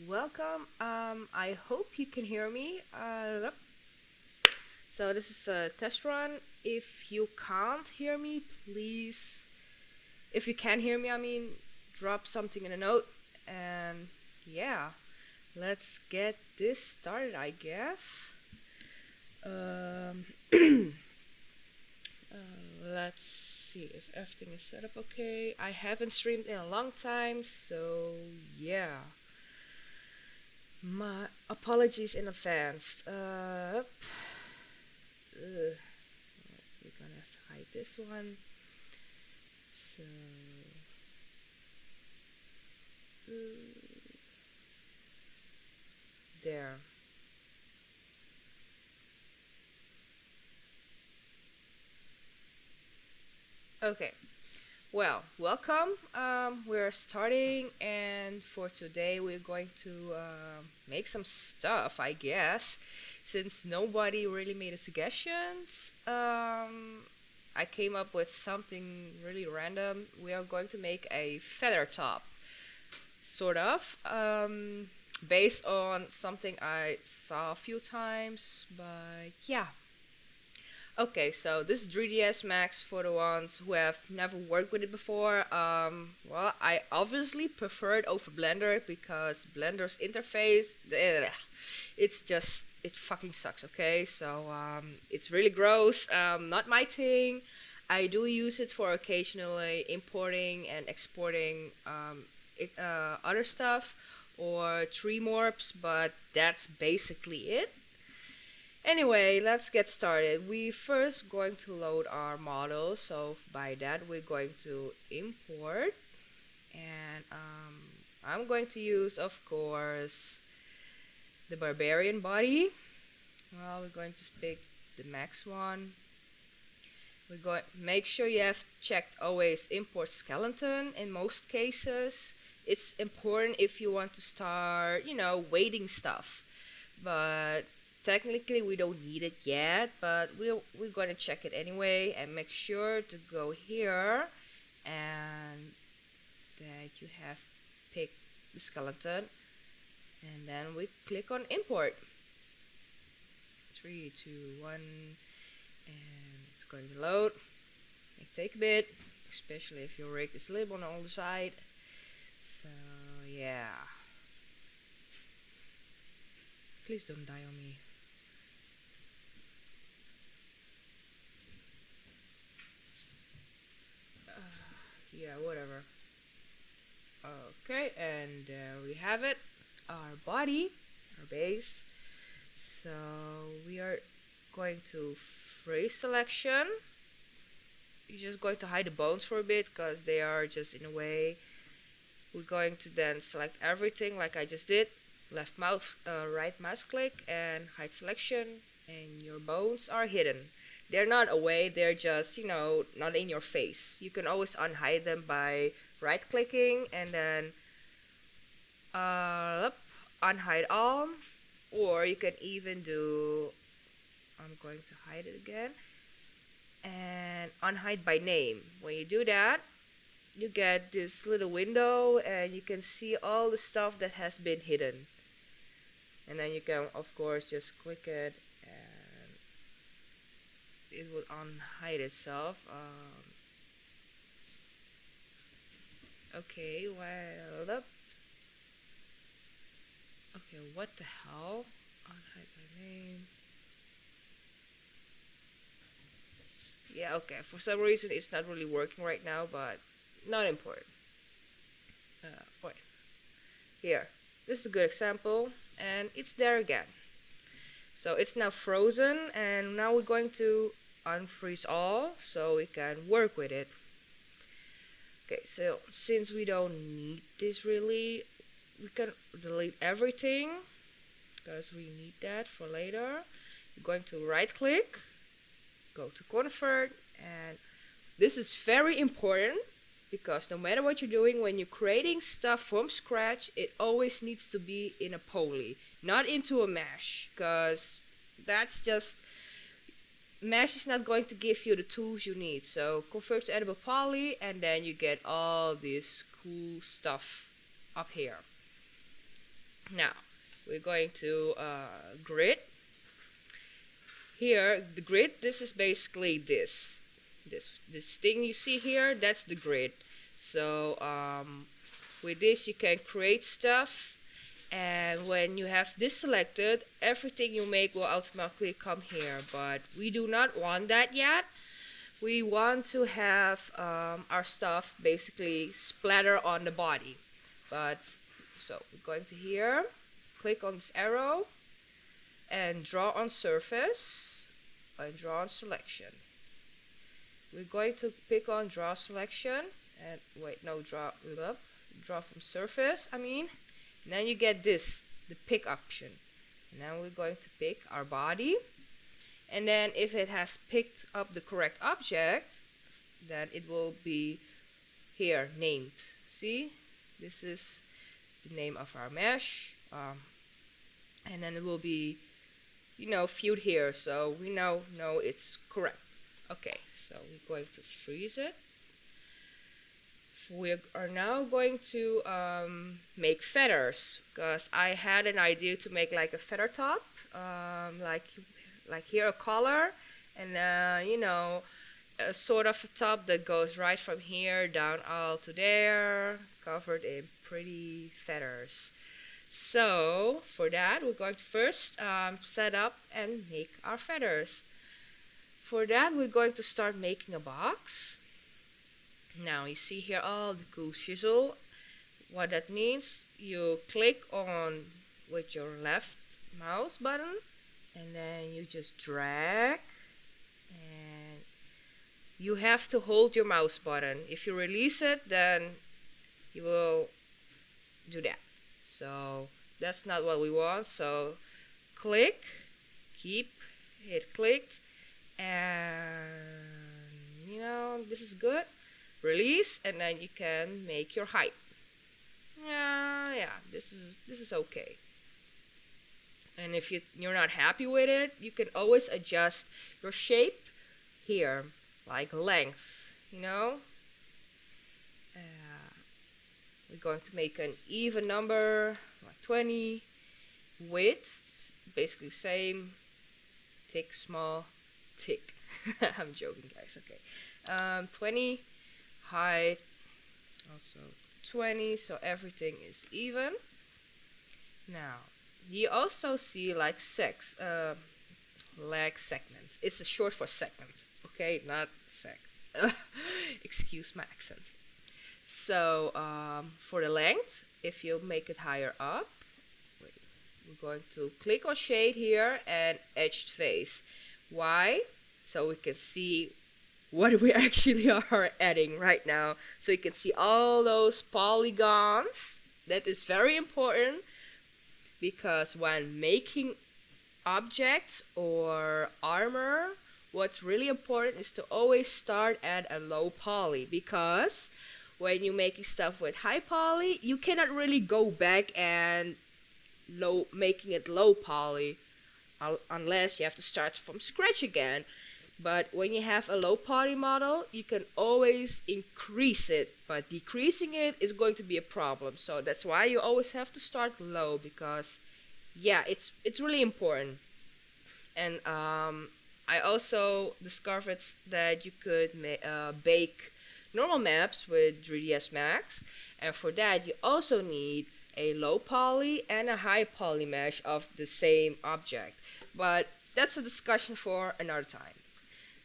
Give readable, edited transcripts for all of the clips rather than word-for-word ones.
welcome. I hope you can hear me. So this is a test run. If you can't hear me, please. If you can hear me, drop something in a note. And yeah, let's get this started, I guess. Um, let's see if everything is set up okay. I haven't streamed in a long time, so yeah. My apologies in advance. We're gonna have to hide this one. So uh, there. Okay. Well, welcome. We're starting, and for today, we're going to make some stuff, I guess. Since nobody really made a suggestions, I came up with something really random. We are going to make a feather top, sort of, based on something I saw a few times. But yeah, okay, so this is 3ds Max for the ones who have never worked with it before. Well, I obviously prefer it over Blender because Blender's interface, it fucking sucks, okay? So, it's really gross, not my thing. I do use it for occasionally importing and exporting other stuff or tree morphs, but that's basically it. Anyway, let's get started. We first going to load our model. So by that, we're going to import, and I'm going to use, of course, the barbarian body. Well, we're going to pick the max one. We're going make sure you have checked always import skeleton in most cases. It's important if you want to start, weighting stuff, but technically we don't need it yet, but we're going to check it anyway and make sure to go here and that you have picked the skeleton, and then we click on import. 3, 2, 1, and it's going to load. It take a bit, especially if your rig is a little on the older side. So yeah, please don't die on me. Yeah, whatever. Okay, and there we have it, our body, our base. So we are going to free selection. You're just going to hide the bones for a bit because they are just in a way. We're going to then select everything like I just did, left mouse, right mouse click and hide selection, and your bones are hidden. They're not away, they're just, not in your face. You can always unhide them by right clicking and then unhide all, or you can even do, I'm going to hide it again, and unhide by name. When you do that, you get this little window and you can see all the stuff that has been hidden. And then you can, of course, just click it and it will unhide itself. Okay, well, okay, what the hell? Unhide by name. Yeah, okay, for some reason it's not really working right now, but not important. Point. Here, this is a good example, and it's there again. So it's now frozen, and now we're going to unfreeze all so we can work with it. Okay, so since we don't need this really, we can delete everything because we need that for later. We're going to right click, go to convert, and this is very important because no matter what you're doing, when you're creating stuff from scratch, it always needs to be in a poly, not into a mesh, because that's just, mesh is not going to give you the tools you need. So convert to editable poly, and then you get all this cool stuff up here. Now, we're going to grid. Here, the grid, this is basically this thing you see here, that's the grid. So with this you can create stuff, and when you have this selected, everything you make will automatically come here, but we do not want that yet. We want to have our stuff basically splatter on the body. But so we're going to here, click on this arrow and draw on surface and draw on selection. We're going to pick on draw selection and wait, no, draw from surface, I mean. And then you get this, the pick option. And now we're going to pick our body. And then if it has picked up the correct object, then it will be here named. See, this is the name of our mesh. And then it will be, viewed here, so we know it's correct. Okay, so we're going to freeze it. We are now going to make feathers, because I had an idea to make like a feather top, like here a collar, and a sort of a top that goes right from here down all to there, covered in pretty feathers. So for that, we're going to first set up and make our feathers. For that, we're going to start making a box. Now you see here all the cool shizzle. What that means, you click on with your left mouse button, and then you just drag, and you have to hold your mouse button. If you release it, then you will do that. So that's not what we want. So click, keep it clicked, and this is good. Release, and then you can make your height. Yeah, this is okay. And if you're not happy with it, you can always adjust your shape here, like length. We're going to make an even number, like 20. Width, basically same. Thick, small, thick. I'm joking, guys. Okay. 20. Height, also 20. So everything is even. Now, you also see like leg segments. It's a short for segment. Okay, not sec. Excuse my accent. So for the length, if you make it higher up, we're going to click on shade here and edged face. Why? So we can see what we actually are adding right now. So you can see all those polygons. That is very important, because when making objects or armor, what's really important is to always start at a low poly, because when you're making stuff with high poly, you cannot really go back and making it low poly unless you have to start from scratch again. But when you have a low poly model, you can always increase it, but decreasing it is going to be a problem. So that's why you always have to start low, because yeah, it's really important. And I also discovered that you could bake normal maps with 3ds Max, and for that you also need a low poly and a high poly mesh of the same object, but that's a discussion for another time.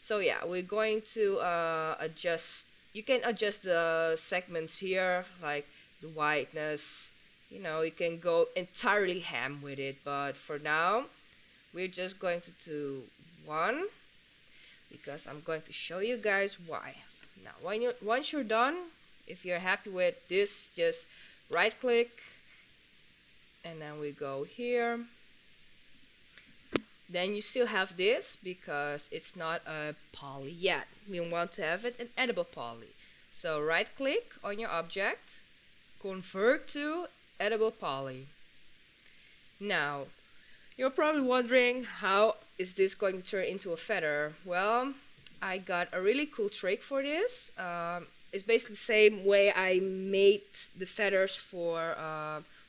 So yeah, we're going to adjust. You can adjust the segments here, like the whiteness. You can go entirely ham with it, but for now we're just going to do 1, because I'm going to show you guys why. Now, once you're done, if you're happy with this, just right click, and then we go here. Then you still have this, because it's not a poly yet. We want to have it an edible poly. So right click on your object, convert to edible poly. Now, you're probably wondering, how is this going to turn into a feather? Well, I got a really cool trick for this. It's basically the same way I made the feathers for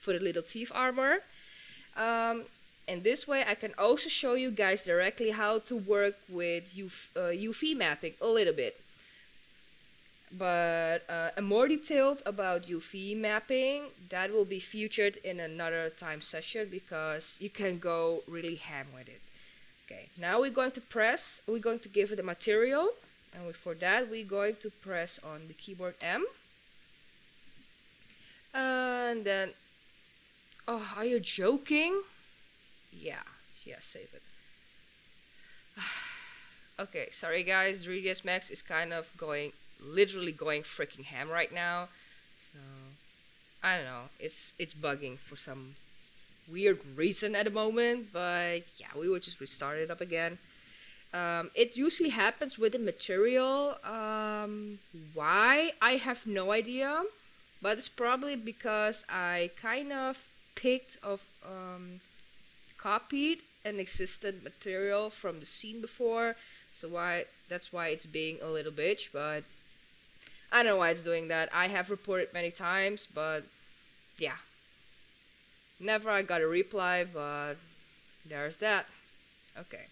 for the little thief armor. And this way I can also show you guys directly how to work with UV mapping a little bit. But a more detailed about UV mapping, that will be featured in another time session because you can go really ham with it. Okay, now we're going to give it a material, and for that we're going to press on the keyboard M. And then, oh, are you joking? Yeah, save it. Okay, sorry guys, 3ds Max is kind of literally going freaking ham right now. So, I don't know, it's bugging for some weird reason at the moment, but yeah, we will just restart it up again. It usually happens with the material. Why? I have no idea, but it's probably because I kind of copied an existent material from the scene before, so that's why it's being a little bitch. But I don't know why it's doing that. I have reported many times, but yeah, never I got a reply, but there's that. Okay,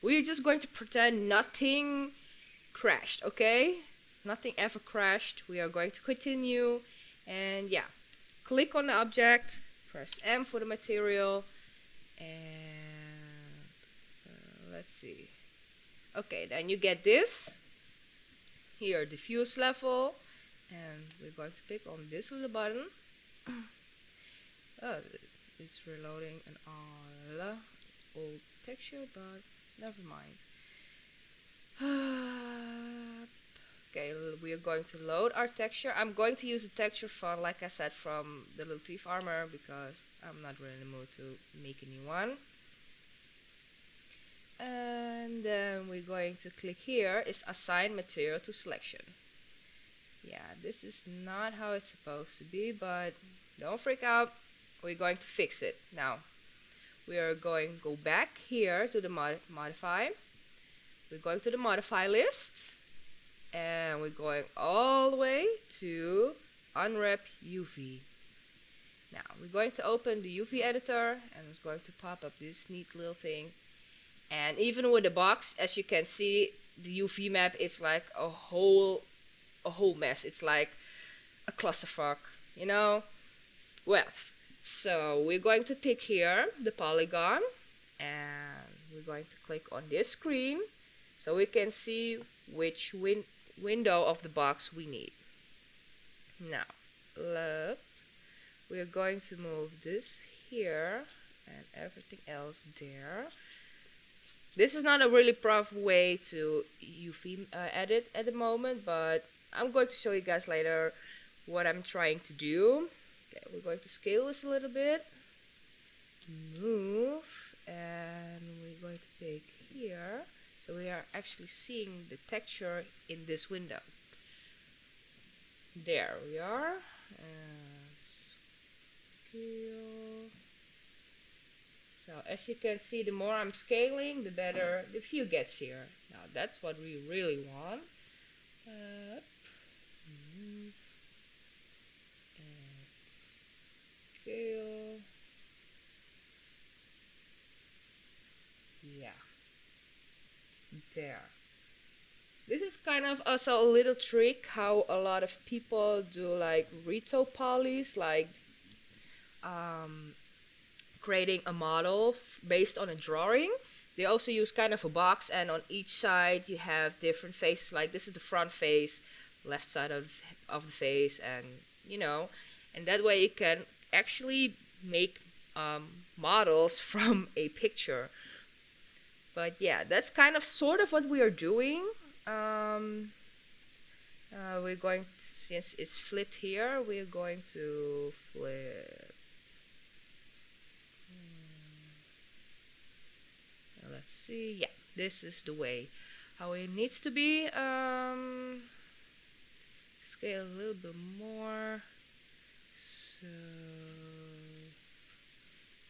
we're just going to pretend nothing crashed, okay? Nothing ever crashed. We are going to continue, and yeah, click on the object, press M for the material, and let's see. Okay, then you get this here, diffuse level, and we're going to pick on this little button. Oh, it's reloading an old texture, but never mind. Okay, we are going to load our texture. I'm going to use a texture font, like I said, from the little thief armor, because I'm not really in the mood to make a new one. And then we're going to click here, is assign material to selection. Yeah, this is not how it's supposed to be, but don't freak out. We're going to fix it. Now, we are going to go back here to the modify. We're going to the modify list, and we're going all the way to unwrap UV. Now, we're going to open the UV editor, and it's going to pop up this neat little thing. And even with the box, as you can see, the UV map is like a whole mess. It's like a clusterfuck, you know? Well, so we're going to pick here the polygon, and we're going to click on this screen so we can see which window of the box we need. Now, look, we're going to move this here and everything else there. This is not a really proper way to UV edit at the moment, but I'm going to show you guys later what I'm trying to do. Okay, we're going to scale this a little bit, move, and we're going to pick here, so we are actually seeing the texture in this window. There we are. Scale. So as you can see, the more I'm scaling, the better the view gets here. Now that's what we really want. Up, move, and scale. Yeah. There. This is kind of also a little trick how a lot of people do like reto polys, like creating a model based on a drawing. They also use kind of a box, and on each side you have different faces. Like this is the front face, left side of the face, and you know, and that way you can actually make models from a picture. But yeah, that's kind of sort of what we are doing. We're going to, since it's flipped here, we're going to flip. Let's see. Yeah, this is the way how it needs to be. Scale a little bit more. So,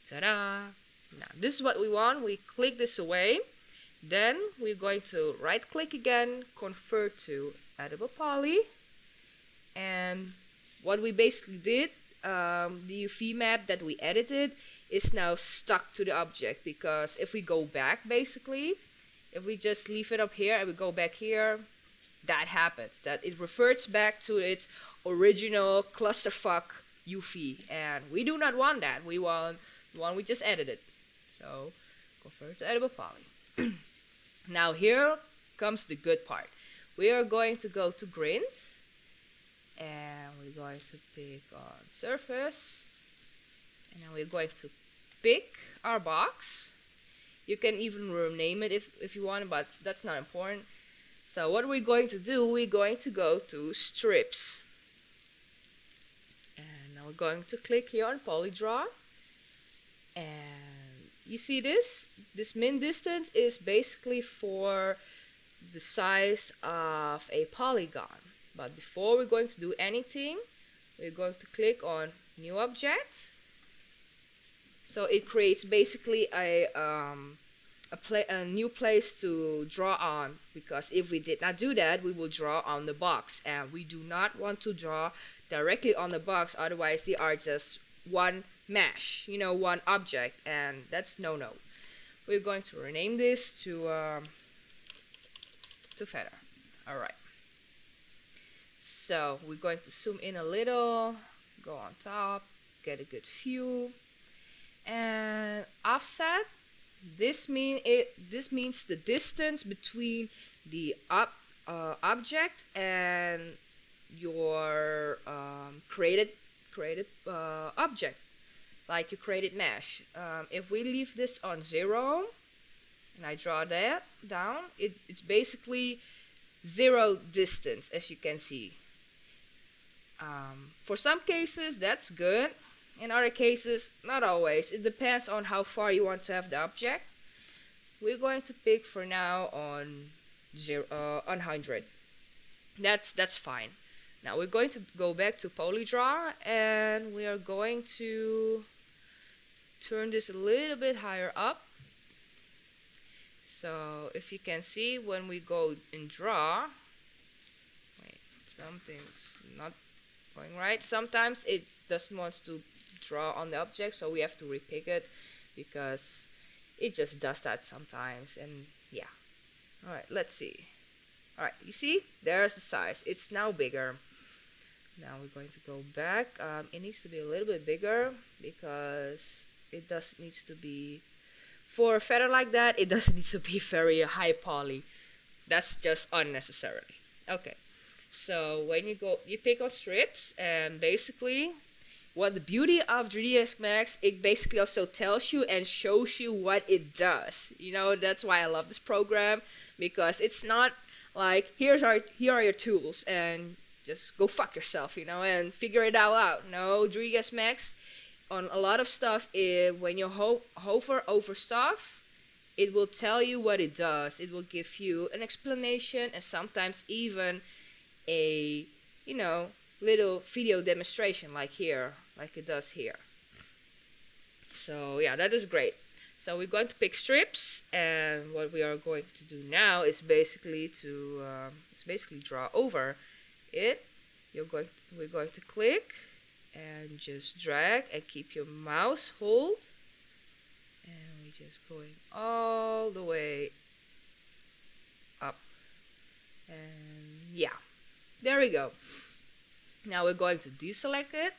ta-da! Now this is what we want. We click this away. Then we're going to right click again, convert to editable poly. And what we basically did the UV map that we edited is now stuck to the object, because if we go back, basically, if we just leave it up here and we go back here, that happens. That it reverts back to its original clusterfuck UV, and we do not want that. We want the one we just edited. So convert to editable poly. Now here comes the good part. We are going to go to grind, and we're going to pick on surface, and then we're going to pick our box. You can even rename it if you want, but that's not important. So what we're going to do, we're going to go to strips, and now we're going to click here on polydraw, and you see this min distance is basically for the size of a polygon. But before we're going to do anything, we're going to click on new object. So it creates basically a new place to draw on, because if we did not do that, we will draw on the box, and we do not want to draw directly on the box, otherwise they are just one mesh, you know, one object, and that's no. We're going to rename this to feather. Alright, so we're going to zoom in a little, go on top, get a good view, and offset. This means the distance between the object and your created object, like your created mesh. If we leave this on 0 and I draw that down, it's basically 0 distance, as you can see. For some cases that's good. In other cases, not always. It depends on how far you want to have the object. We're going to pick for now on 100. That's fine. Now we're going to go back to polydraw, and we are going to turn this a little bit higher up. So if you can see, when we go in draw, wait, something's not going right. Sometimes it doesn't want to draw on the object, so we have to repick it, because it just does that sometimes. And yeah, alright, let's see. Alright, you see, there's the size. It's now bigger. Now we're going to go back. It needs to be a little bit bigger, because it needs to be, for a feather like that, it doesn't need to be very high poly. That's just unnecessarily. Okay, so when you pick on strips, and basically what the beauty of 3ds Max, it basically also tells you and shows you what it does. You know, that's why I love this program, because it's not like here are your tools and just go fuck yourself, you know, and figure it all out. No, 3ds Max on a lot of stuff, when you hover over stuff, it will tell you what it does. It will give you an explanation, and sometimes even a, you know, little video demonstration, like here, like it does here. So yeah, that is great. So we're going to pick strips, and what we are going to do now is basically to draw over it. We're going to click and just drag and keep your mouse hold, and we're just going all the way up, and yeah, there we go. Now we're going to deselect it,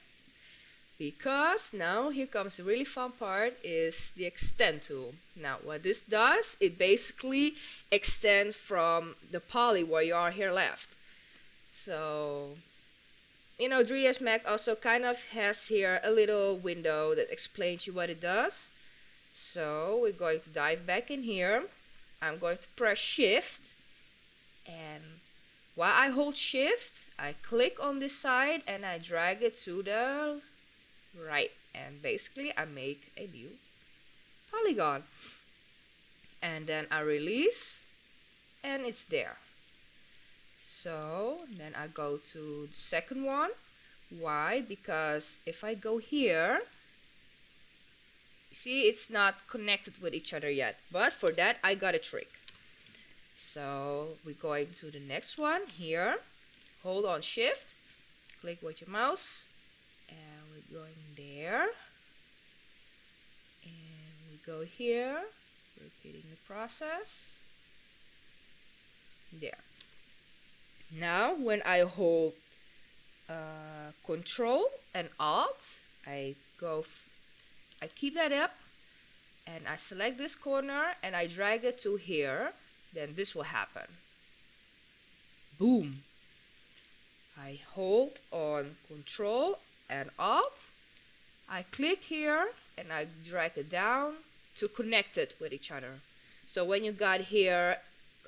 because now here comes the really fun part, is the extend tool. Now what this does, it basically extends from the poly where you are here left. So, you know, 3ds Max also kind of has here a little window that explains you what it does. So we're going to dive back in here. I'm going to press shift, and while I hold shift, I click on this side and I drag it to the right, and basically I make a new polygon, and then I release, and it's there. So then I go to the second one. Why? Because if I go here, see, it's not connected with each other yet, but for that I got a trick. So we're going to the next one here. Hold on shift, click with your mouse, and we're going there, and we go here, repeating the process. There. Now when I hold Control and Alt, I keep that up, and I select this corner and I drag it to here. Then this will happen. Boom. I hold on Control and Alt. I click here and I drag it down to connect it with each other. So when you got here,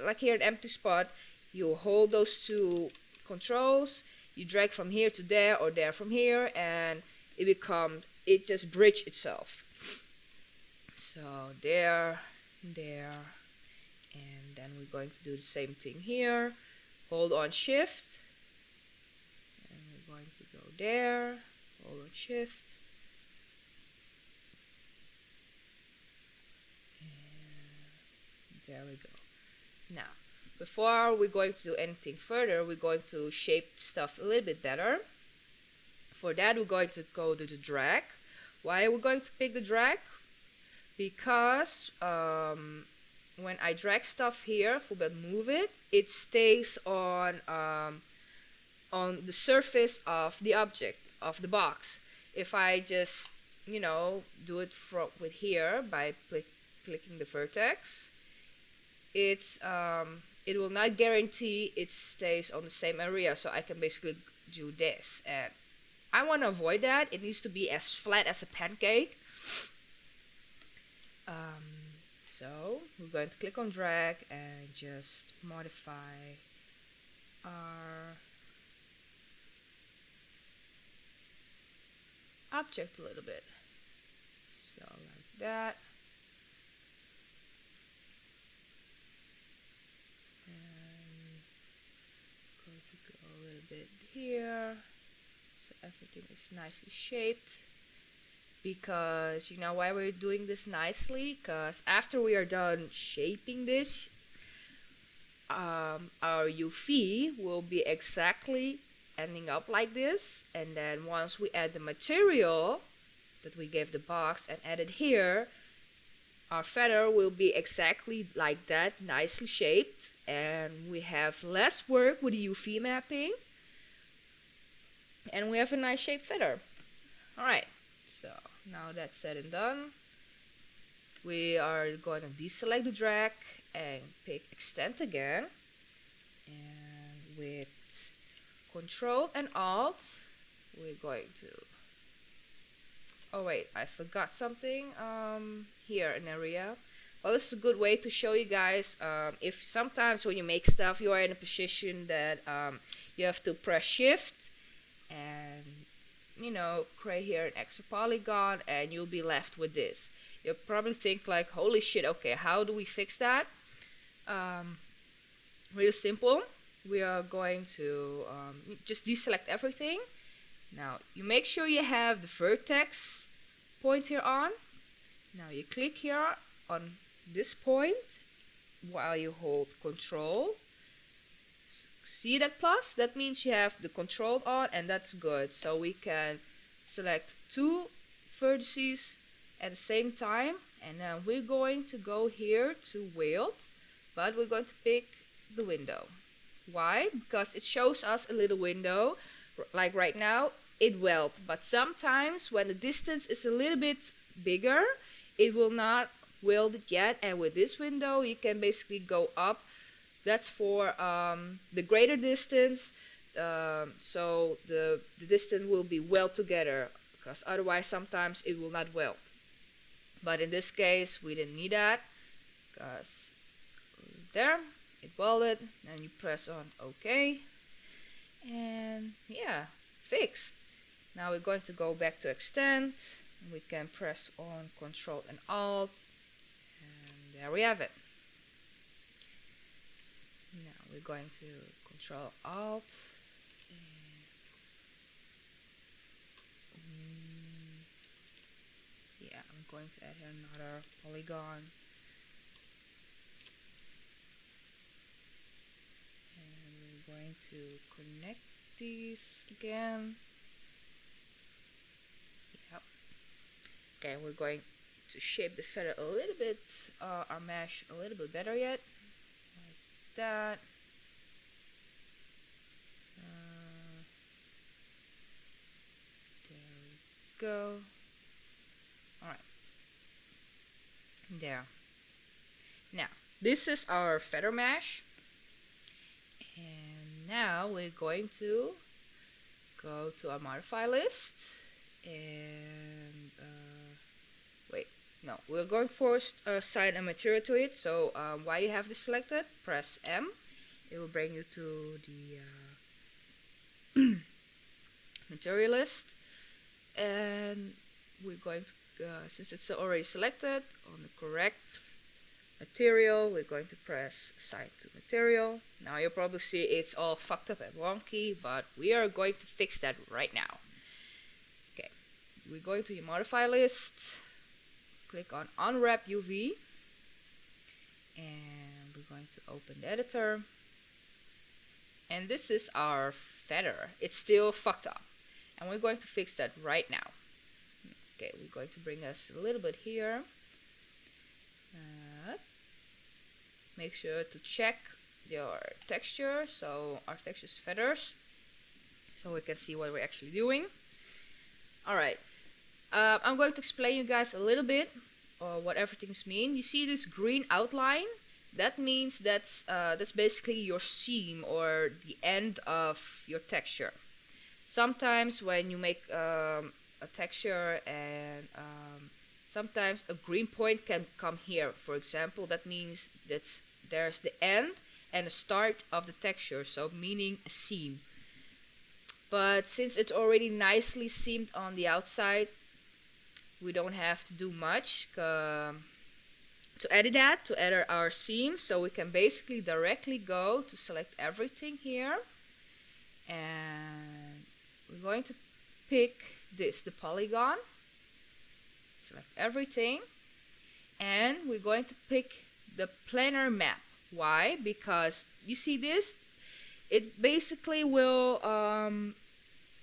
like here an empty spot, you hold those two controls, you drag from here to there or there from here, and it just bridge itself. So there, there, and then we're going to do the same thing here. Hold on Shift, and we're going to go there, hold on Shift, and there we go. Now, before we're going to do anything further, we're going to shape stuff a little bit better. For that, we're going to go to the drag. Why are we going to pick the drag? Because when I drag stuff here, but move it, it stays on the surface of the object, of the box. If I just, do it with here by clicking the vertex, it will not guarantee it stays on the same area. So I can basically do this, and I want to avoid that. It needs to be as flat as a pancake. So we're going to click on drag and just modify our object a little bit. So like that. And going to go a little bit here. So everything is nicely shaped. Because you know why we're doing this nicely? Because after we are done shaping this, our UV will be exactly ending up like this. And then once we add the material that we gave the box and add it here, our feather will be exactly like that, nicely shaped. And we have less work with the UV mapping. And we have a nice shaped feather. Alright, so now that's said and done, we are going to deselect the drag and pick extend again, and with Control and Alt we're going to, oh wait, I forgot something here, an area. Well, this is a good way to show you guys if sometimes when you make stuff you are in a position that you have to press Shift and create here an extra polygon, and you'll be left with this. You'll probably think like, holy shit, okay, how do we fix that? Real simple. We are going to just deselect everything. Now you make sure you have the vertex point here on. Now you click here on this point while you hold Control. See that plus? That means you have the Control on, and that's good. So we can select two vertices at the same time, and then we're going to go here to weld, but we're going to pick the window. Why? Because it shows us a little window. Like right now, it weld, but sometimes when the distance is a little bit bigger, it will not weld it yet, and with this window you can basically go up. That's for the greater distance, so the distance will be weld together, because otherwise sometimes it will not weld. But in this case we didn't need that, because there, it welded, and you press on OK, and yeah, fixed. Now we're going to go back to extend, and we can press on Control and Alt, and there we have it. Now we're going to Control Alt, and yeah, I'm going to add here another polygon, and we're going to connect these again. Okay, we're going to shape the feather a little bit, our mesh a little bit better yet, like that. There we go. Alright, there. Now, this is our feather mesh, and now we're going to go to our modify list, and wait, no, we're going first assign a material to it. So while you have this selected, press M. It will bring you to the material list, and we're going to, since it's already selected on the correct material, we're going to press assign to material. Now you'll probably see it's all fucked up and wonky, but we are going to fix that right now. Okay, we're going to your modify list, click on unwrap UV, and we're going to open the editor, and this is our feather. It's still fucked up, and we're going to fix that right now. Okay, we're going to bring us a little bit here. Make sure to check your texture, so our texture is feathers, so we can see what we're actually doing. Alright, I'm going to explain you guys a little bit what everything's mean. You see this green outline? That means that's basically your seam or the end of your texture. Sometimes when you make a texture and sometimes a green point can come here, for example. That means there's the end and the start of the texture, so meaning a seam. But since it's already nicely seamed on the outside, we don't have to do much to edit that, to edit our seam. So we can basically directly go to select everything here, and we're going to pick this, the polygon. Select everything, and we're going to pick the planar map. Why? Because you see this, it basically will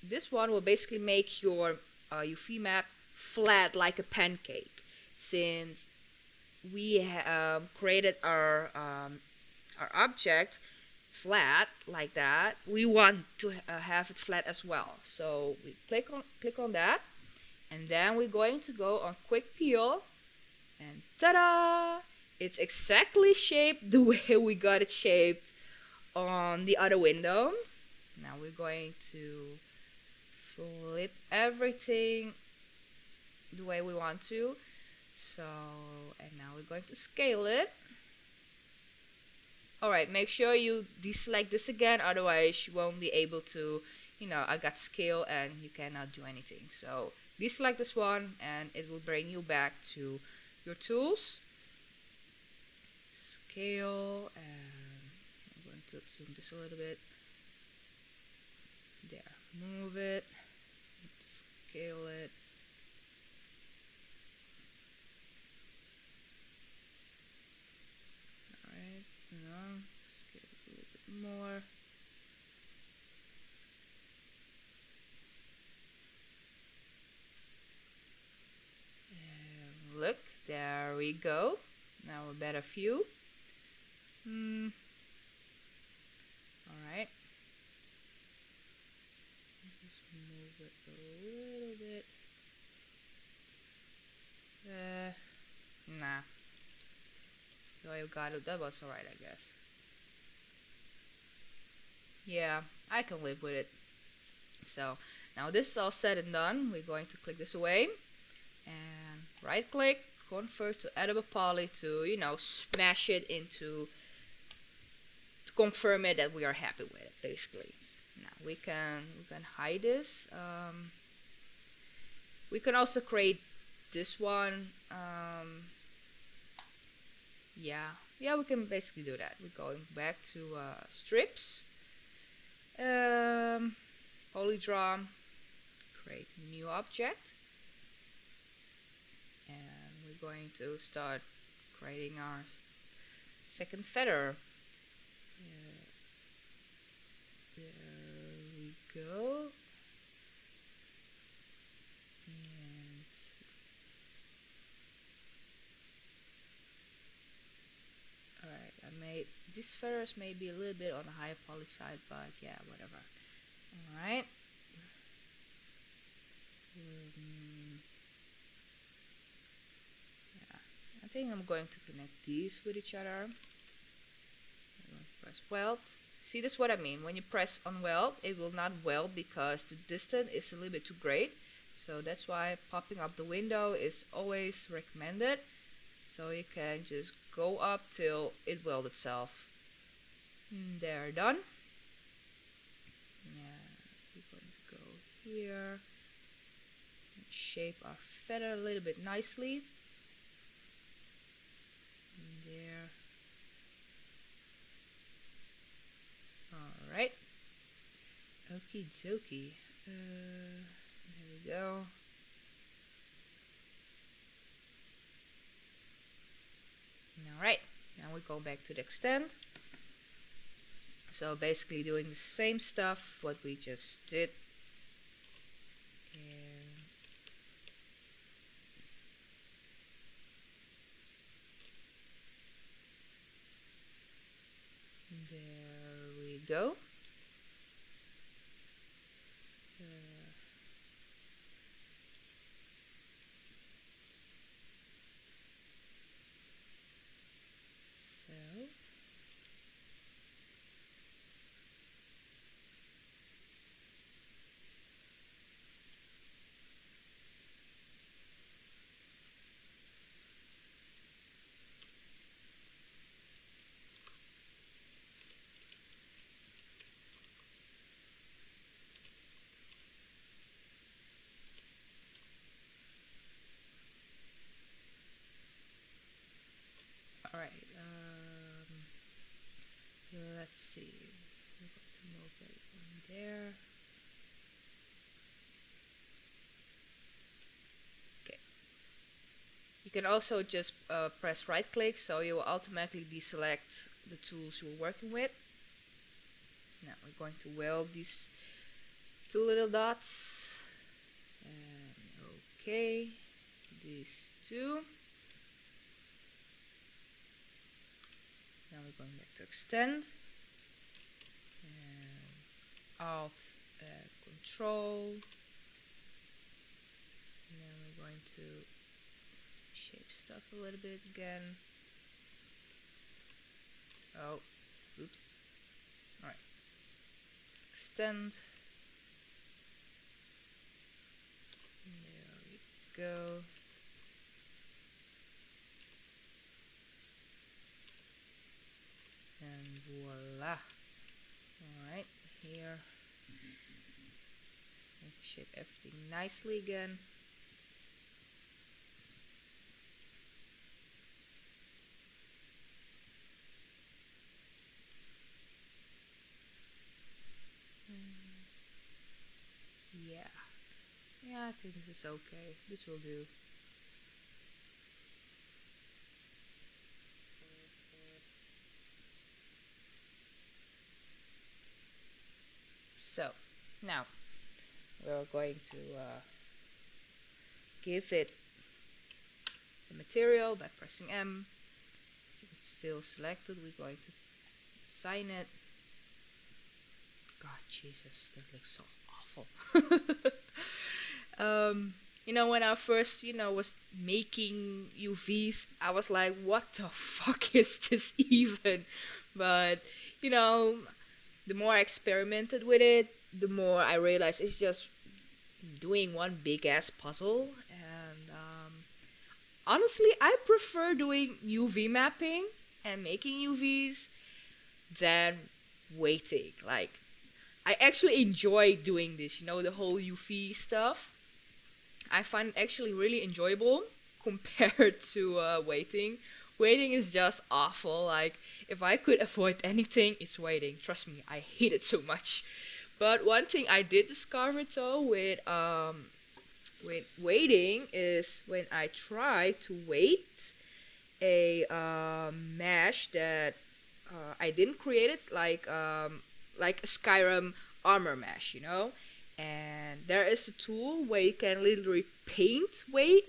this one will basically make your UV map flat like a pancake. Since we created our object flat like that, we want to have it flat as well. So we click on that, and then we're going to go on quick peel, and ta-da! It's exactly shaped the way we got it shaped on the other window. Now we're going to flip everything the way we want to. So, and now we're going to scale it. Alright, make sure you deselect this again, otherwise you won't be able to, I got scale and you cannot do anything. So deselect this one and it will bring you back to your tools. Scale, and I'm going to zoom this a little bit. There, move it, scale it. Alright, scale it a little bit more. And look, there we go. Now a better view. Alright. Just move it a little bit. Nah. So I got it. That was alright, I guess. Yeah, I can live with it. So now this is all said and done. We're going to click this away and right click, convert to editable poly to, smash it into, to confirm it that we are happy with it, basically. Now we can hide this. We can also create this one. Yeah, we can basically do that. We're going back to strips, polydraw, create new object, and we're going to start creating our second feather. There we go. And these feathers may be a little bit on the higher poly side, but yeah, whatever. Alright. Yeah, I think I'm going to connect these with each other. I'm going to press weld. See, this is what I mean. When you press on weld, it will not weld because the distance is a little bit too great. So that's why popping up the window is always recommended. So you can just go up till it welds itself. They're done. Yeah, we're going to go here and shape our feather a little bit nicely. And there. Alright. Okie dokie. There we go. Alright, now we go back to the extend. So basically doing the same stuff what we just did. And there we go. Alright, let's see. I'm going to move it in there. Okay. You can also just press right click, so you will automatically deselect the tools you're working with. Now we're going to weld these two little dots. And okay, these two. Now we're going back to extend. And Alt and Control. And then we're going to shape stuff a little bit again. Oh, oops. Alright. Extend. There we go. And voila. Alright, here. Shape everything nicely again. Yeah, I think this is okay. This will do. So, now we're going to give it the material by pressing M. It's still selected. We're going to assign it. God, Jesus, that looks so awful. You know, when I first, was making UVs, I was like, what the fuck is this even? But, the more I experimented with it, the more I realized it's just doing one big ass puzzle. And honestly, I prefer doing UV mapping and making UVs than waiting. Like, I actually enjoy doing this, the whole UV stuff. I find it actually really enjoyable compared to waiting. Waiting is just awful. Like, if I could avoid anything, it's waiting. Trust me, I hate it so much. But one thing I did discover though with waiting is when I try to wait a mesh that I didn't create it, like a Skyrim armor mesh, And there is a tool where you can literally paint weight.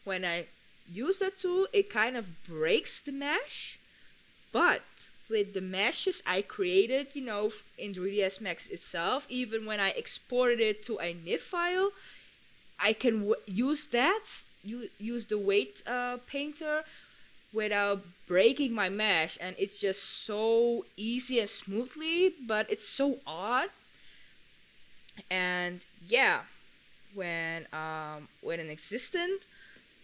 When I use that tool, it kind of breaks the mesh. But with the meshes I created, in 3ds Max itself. Even when I exported it to a NIF file, I can use that, use the weight painter without breaking my mesh, and it's just so easy and smoothly, but it's so odd. And yeah, when an existent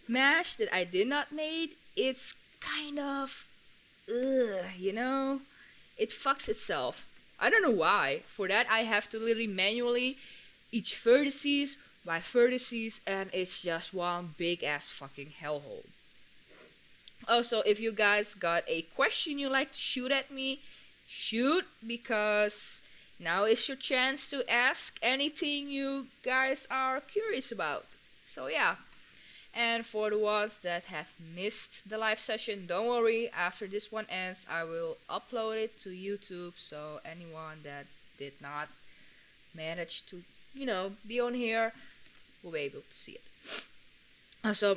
mesh that I did not made, it's kind of it fucks itself. I don't know why. For that I have to literally manually each vertices by vertices, and it's just one big ass fucking hellhole. Also, if you guys got a question you like to shoot at me, shoot, because now is your chance to ask anything you guys are curious about. So yeah. And for the ones that have missed the live session, don't worry, after this one ends, I will upload it to YouTube, so anyone that did not manage to, be on here will be able to see it. Also,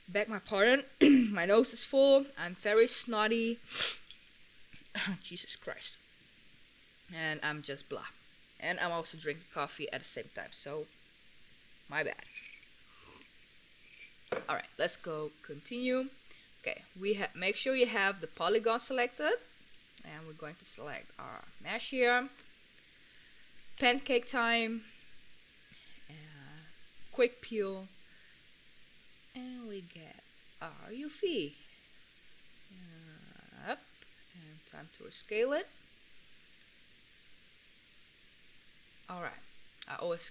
beg my pardon, my nose is full, I'm very snotty. Jesus Christ. And I'm just blah. And I'm also drinking coffee at the same time, so my bad. Alright, let's go continue. Okay, make sure you have the polygon selected, and we're going to select our mesh here. Pancake time, quick peel, and we get our UV. Up, and time to rescale it. Alright, I always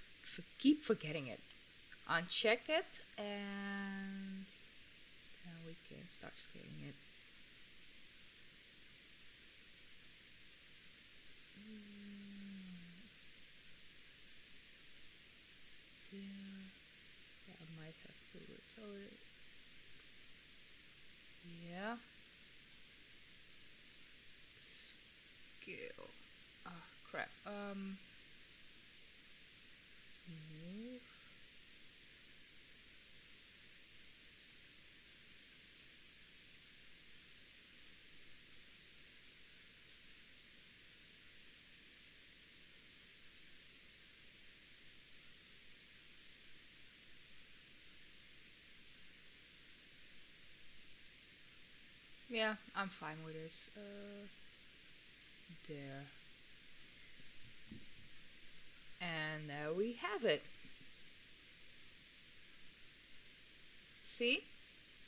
keep forgetting it. Uncheck it, and now we can start scaling it. Yeah, I might have to rotate it. Yeah. Scale. Ah, crap. Move. Yeah, I'm fine with this. There. And there we have it. See?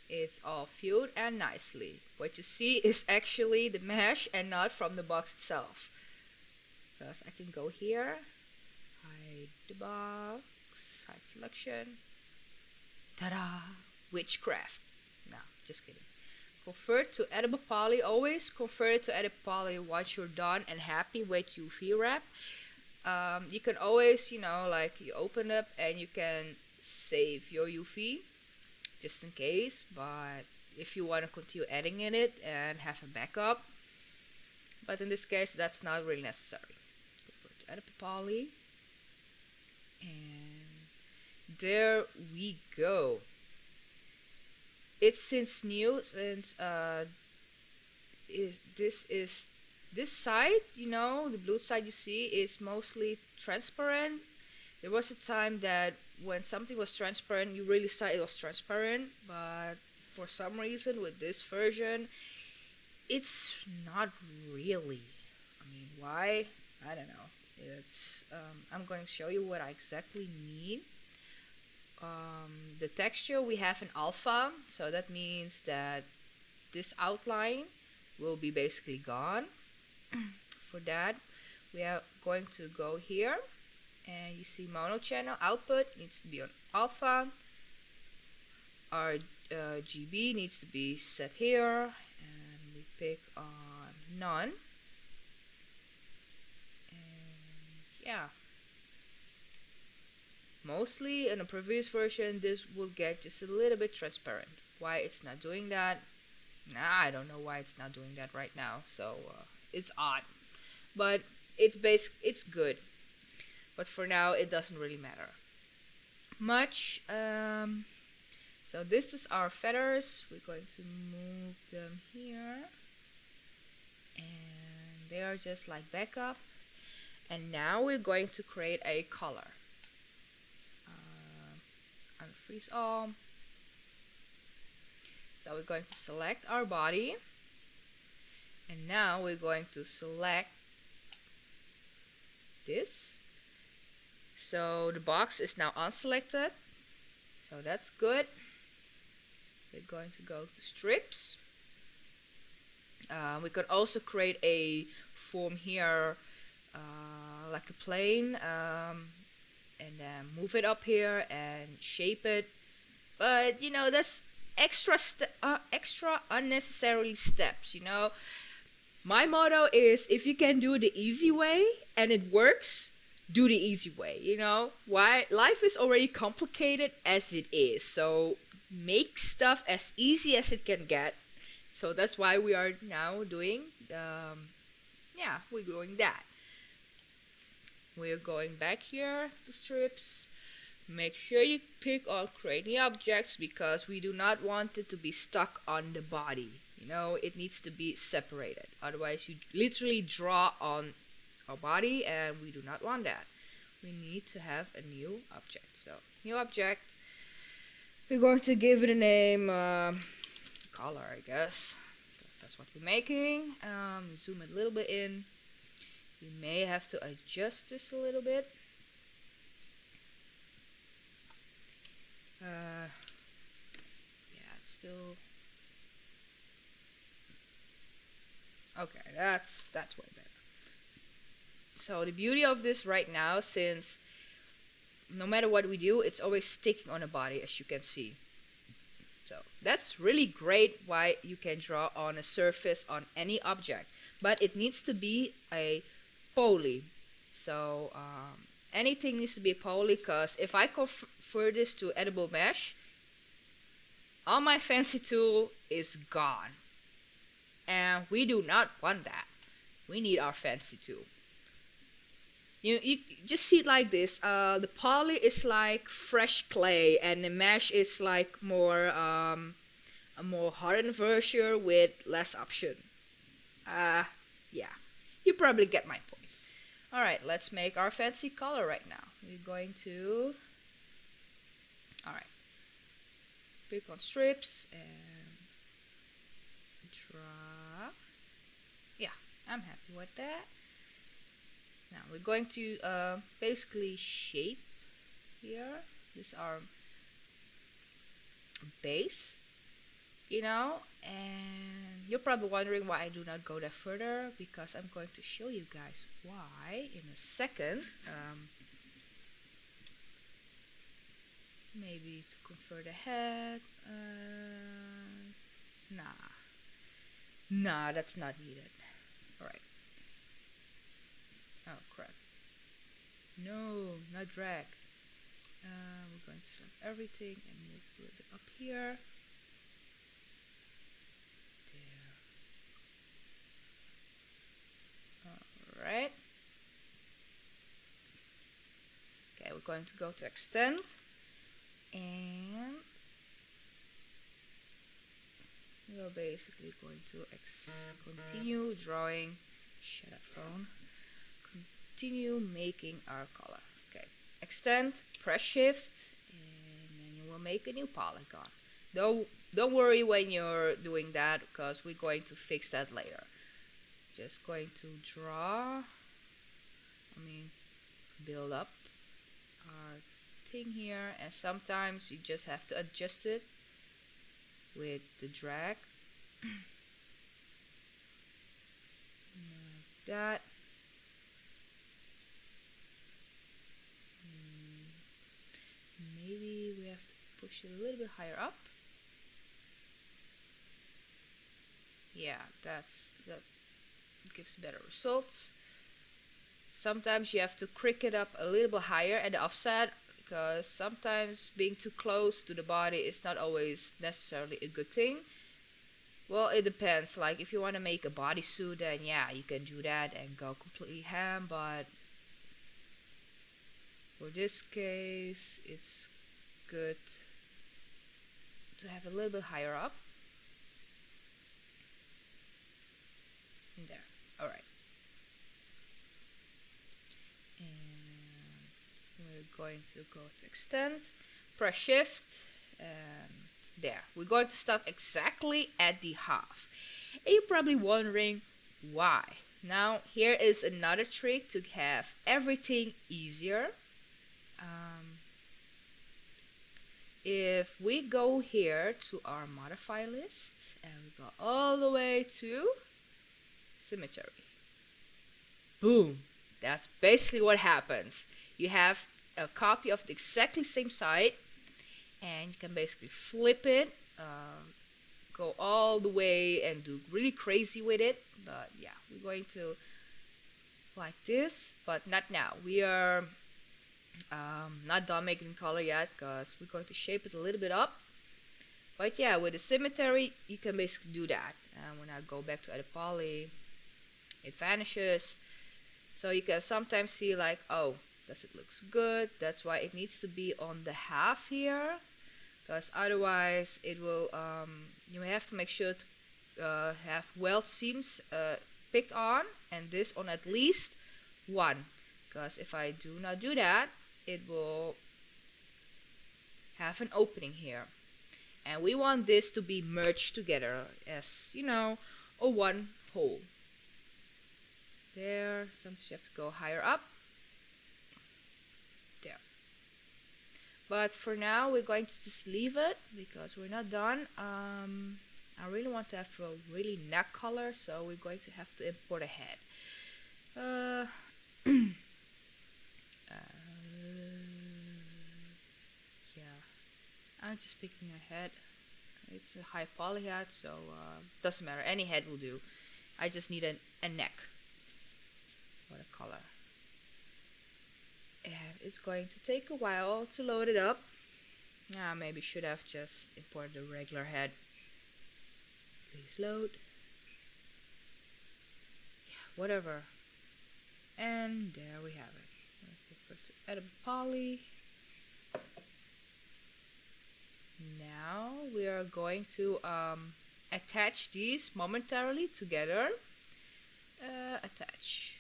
It's all filled and nicely. What you see is actually the mesh and not from the box itself. Because I can go here, hide the box, hide selection. Ta-da! Witchcraft. No, just kidding. Convert to edible poly. Always convert it to edible poly once you're done and happy with UV wrap. You can always, you open up and you can save your UV just in case, but if you want to continue editing in it and have a backup. But in this case, that's not really necessary. Convert to edible poly. And there we go. It's since this side, the blue side you see is mostly transparent. There was a time that when something was transparent, you really saw it was transparent, but for some reason with this version, it's not really. I mean, why? I don't know. It's I'm going to show you what I exactly mean. The texture we have in alpha, so that means that this outline will be basically gone. For that, we are going to go here, and you see mono channel output needs to be on alpha. Our GB needs to be set here, and we pick on none. And yeah. Mostly in a previous version, this will get just a little bit transparent. Why it's not doing that? I don't know why it's not doing that right now. So it's odd, but it's good. But for now, it doesn't really matter much. So this is our feathers. We're going to move them here. and they are just like backup. And now we're going to create a color. Unfreeze all. So we're going to select our body, and now we're going to select this. So the box is now unselected, so that's good. We're going to go to strips. We could also create a form here, like a plane, and then move it up here and shape it. But you know, that's extra unnecessary steps. You know, my motto is, if you can do the easy way and it works, do the easy way. You know, why life is already complicated as it is, so make stuff as easy as it can get. So that's why we are now doing we're doing that. We're going back here to strips. Make sure you pick on creating objects, because we do not want it to be stuck on the body. You know, it needs to be separated. Otherwise, you literally draw on our body, and we do not want that. We need to have a new object. So, new object. We're going to give it a name, color, I guess. That's what we're making. Zoom it a little bit in. You may have to adjust this a little bit. Yeah, it's still okay. That's way better. So the beauty of this right now, since no matter what we do, it's always sticking on the body, as you can see. So that's really great why you can draw on a surface on any object, but it needs to be a poly. So anything needs to be poly, because if I convert this to edible mesh, all my fancy tool is gone, and we do not want that. We need our fancy tool. You just see it like this. The poly is like fresh clay, and the mesh is like more a more hardened version with less option. Yeah, you probably get my point. All right, let's make our fancy color right now. We're going to, all right, pick on strips and draw. Yeah, I'm happy with that. Now we're going to basically shape here. This is our base, you know, and you're probably wondering why I do not go that further, because I'm going to show you guys why in a second. Maybe to convert the head. Nah, that's not needed. Alright. Oh crap. No, not drag. We're going to select everything and move a little bit up here. There. Alright. Okay, we're going to go to extend. And we are basically going to continue drawing. Shut up, phone. Continue making our color. Okay, extend, press shift, and then you will make a new polygon. Don't worry when you're doing that, because we're going to fix that later. Just going to draw, build up our thing here, and sometimes you just have to adjust it with the drag. Like that. Maybe we have to push it a little bit higher up. Yeah, that gives better results. Sometimes you have to crick it up a little bit higher at the offset, because sometimes being too close to the body is not always necessarily a good thing. Well, it depends. Like if you want to make a bodysuit, then yeah, you can do that and go completely ham, but for this case, it's good to have a little bit higher up. There. All right. And we're going to go to extend, press shift, and there. We're going to stop exactly at the half. And you're probably wondering why. Now, here is another trick to have everything easier. If we go here to our modify list and we go all the way to symmetry, boom, that's basically what happens. You have a copy of the exactly same site, and you can basically flip it, go all the way and do really crazy with it. But yeah, we're going to like this, but not now. We are not done making color yet, because we're going to shape it a little bit up. But yeah, with the symmetry, you can basically do that. And when I go back to edit poly, it vanishes. So you can sometimes see like, oh, does it looks good? That's why it needs to be on the half here, because otherwise it will, you have to make sure to have weld seams picked on, and this on at least one, because if I do not do that, it will have an opening here, and we want this to be merged together as, you know, a one whole. There, sometimes you have to go higher up. There. But for now, we're going to just leave it because we're not done. I really want to have a really neck color, so we're going to have to import a head. Yeah, I'm just picking a head. It's a high poly head, so doesn't matter. Any head will do. I just need a neck for the color. And it's going to take a while to load it up. Yeah, maybe should have just imported the regular head. Please load. Yeah, whatever. And there we have it. Go to edit poly. Now we are going to attach these momentarily together. Attach.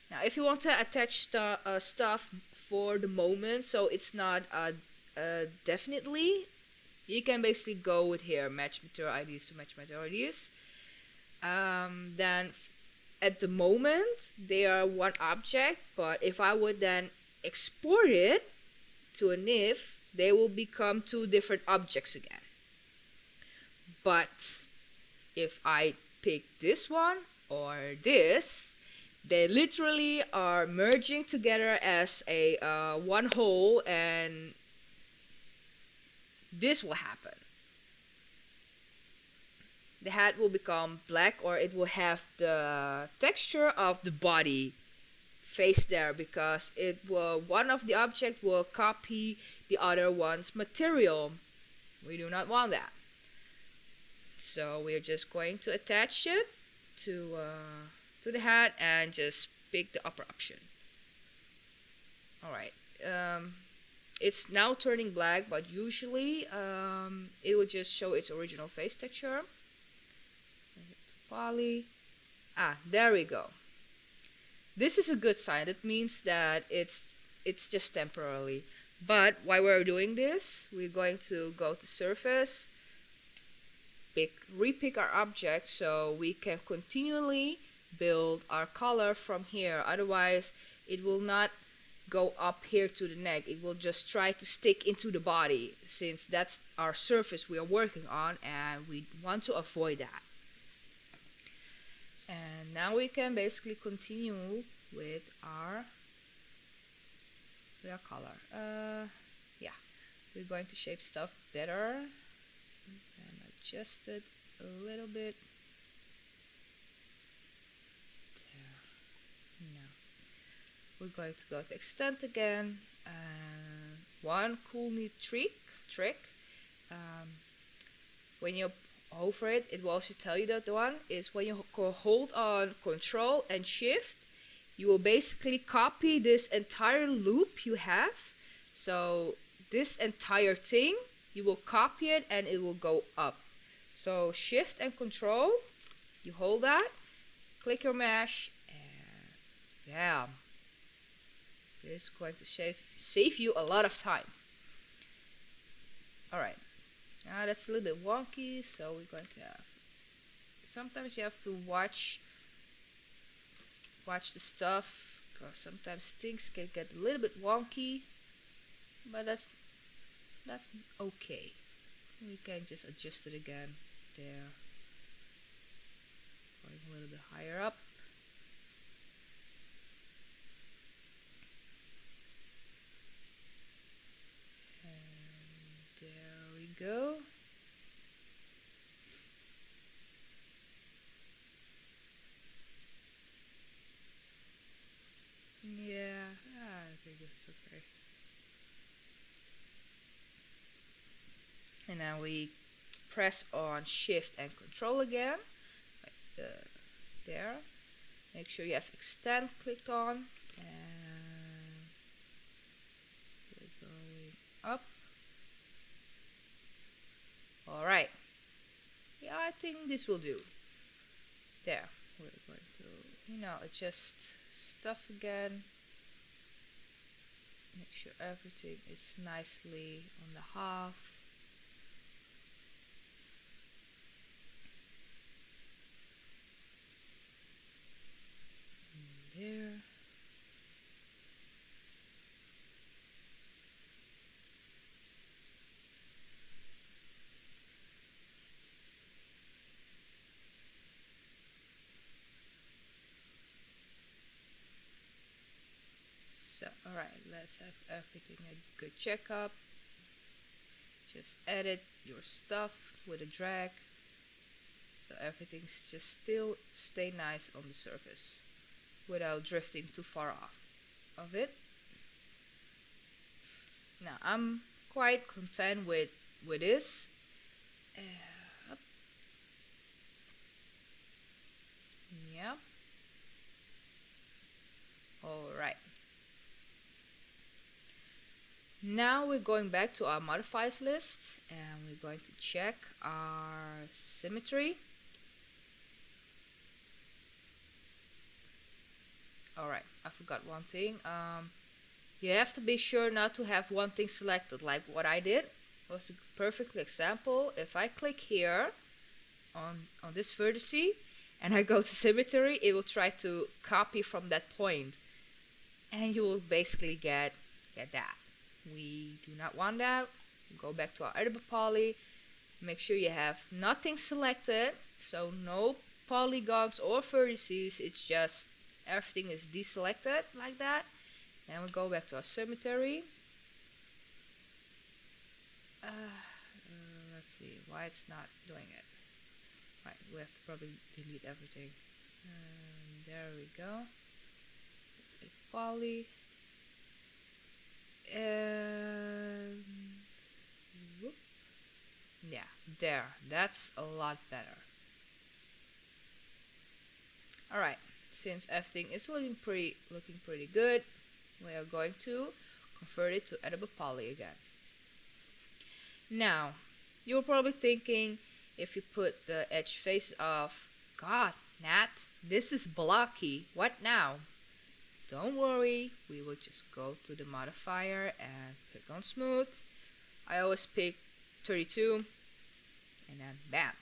Now, if you want to attach stuff for the moment, so it's not definitely, you can basically go with here, match material IDs to match material IDs. Then at the moment, they are one object, but if I would then export it to a NIF, they will become two different objects again. But if I pick this one or this, they literally are merging together as a one whole, and this will happen. The hat will become black, or it will have the texture of the body face there, because it will, one of the object will copy the other one's material. We do not want that. So we're just going to attach it to the hat and just pick the upper option. Alright, it's now turning black, but usually it will just show its original face texture. Poly. There we go. This is a good sign. That means that it's just temporarily. But while we're doing this, we're going to go to surface, repick our object so we can continually build our color from here. Otherwise, it will not go up here to the neck. It will just try to stick into the body, since that's our surface we are working on, and we want to avoid that. And now we can basically continue with our color. Yeah, we're going to shape stuff better and adjust it a little bit. There. Now we're going to go to extend again. One cool neat trick. When you hover it, it will also tell you that the one is when you hold on Control and Shift, you will basically copy this entire loop you have. So this entire thing, you will copy it and it will go up. So Shift and Control, You hold that, click your mesh, and bam. This is going to save you a lot of time. Alright, now that's a little bit wonky, so we're going to have, sometimes you have to watch the stuff, because sometimes things can get a little bit wonky, but that's okay. We can just adjust it again. There, going a little bit higher up. And there we go. Yeah, I think it's okay. And now we press on Shift and Control again, like there. Make sure you have Extend clicked on, and we're going up. All right. Yeah, I think this will do. There. We're going to, adjust stuff again. Make sure everything is nicely on the half. And there. So, alright, let's have everything a good checkup. Just edit your stuff with a drag, so everything's just still stay nice on the surface without drifting too far off of it. Now I'm quite content with this. Yeah. Alright. Now we're going back to our modifiers list, and we're going to check our symmetry. Alright, I forgot one thing. You have to be sure not to have one thing selected, like what I did was a perfect example. If I click here on this vertex and I go to symmetry, it will try to copy from that point, and you will basically get that. We do not want that. Go back to our editable poly. Make sure you have nothing selected, so no polygons or vertices. It's just everything is deselected like that. Then we go back to our symmetry. Let's see why it's not doing it. Right, we have to probably delete everything. There we go. Poly. And whoop. Yeah, there. That's a lot better. Alright, since everything is looking pretty good, we are going to convert it to editable poly again. Now, you're probably thinking, if you put the edge face off, God, Nat, this is blocky. What now? Don't worry, we will just go to the modifier and click on smooth. I always pick 32, and then bam,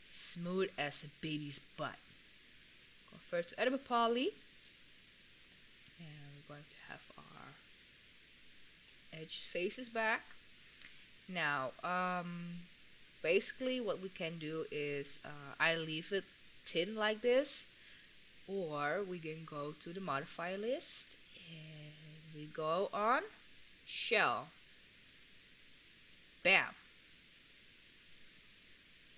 smooth as a baby's butt. Convert to editable poly, and we're going to have our edge faces back. Now, basically what we can do is I leave it thin like this, or we can go to the modifier list and we go on shell. Bam.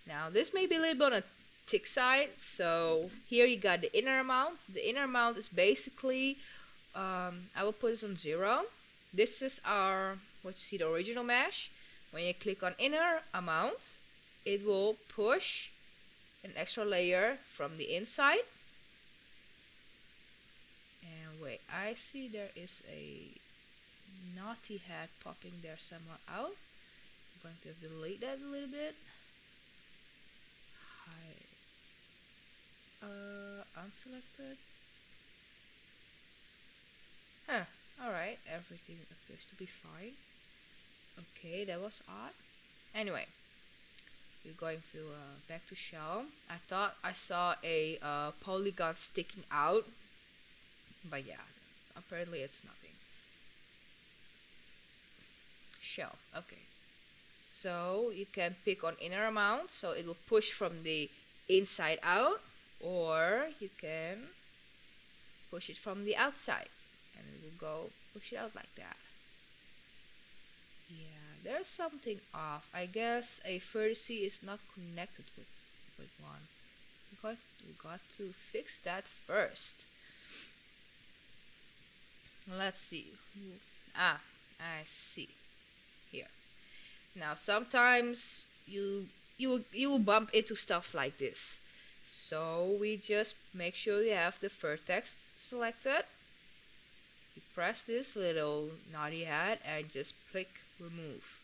Now this may be a little bit on a thick side, so here you got the inner amount. The inner amount is basically, I will put this on 0. This is our, what you see, the original mesh. When you click on inner amount, it will push an extra layer from the inside. And wait, I see there is a naughty head popping there somewhere out. I'm going to delete that a little bit. unselected. Huh, alright, everything appears to be fine. Okay, that was odd. Anyway, we're going to back to shell. I thought I saw a polygon sticking out, but yeah, apparently it's nothing. Shell, okay. So you can pick on inner amount, so it will push from the inside out, or you can push it from the outside, and it will go push it out like that. Yeah, there's something off. I guess a vertice is not connected with one. We got to fix that first. Let's see. I see. Here. Now sometimes you will bump into stuff like this. So we just make sure you have the vertex selected. You press this little naughty hat and just click remove,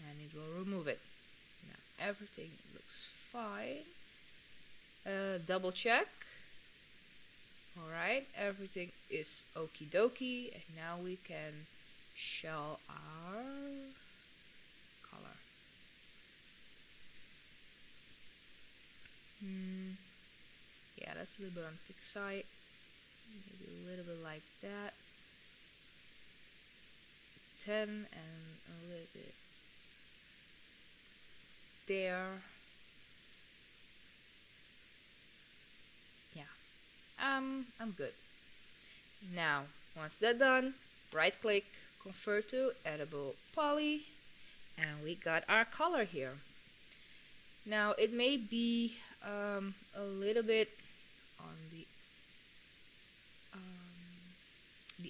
and it will remove it. Now everything looks fine. Double check. Alright, everything is okie dokie, and now we can shell our color. Yeah, that's a little bit on the thick side. Maybe a little bit like that. 10 and a little bit there. Yeah, I'm good. Now, once that's done, right click, convert to editable poly, and we got our color here. Now it may be a little bit on the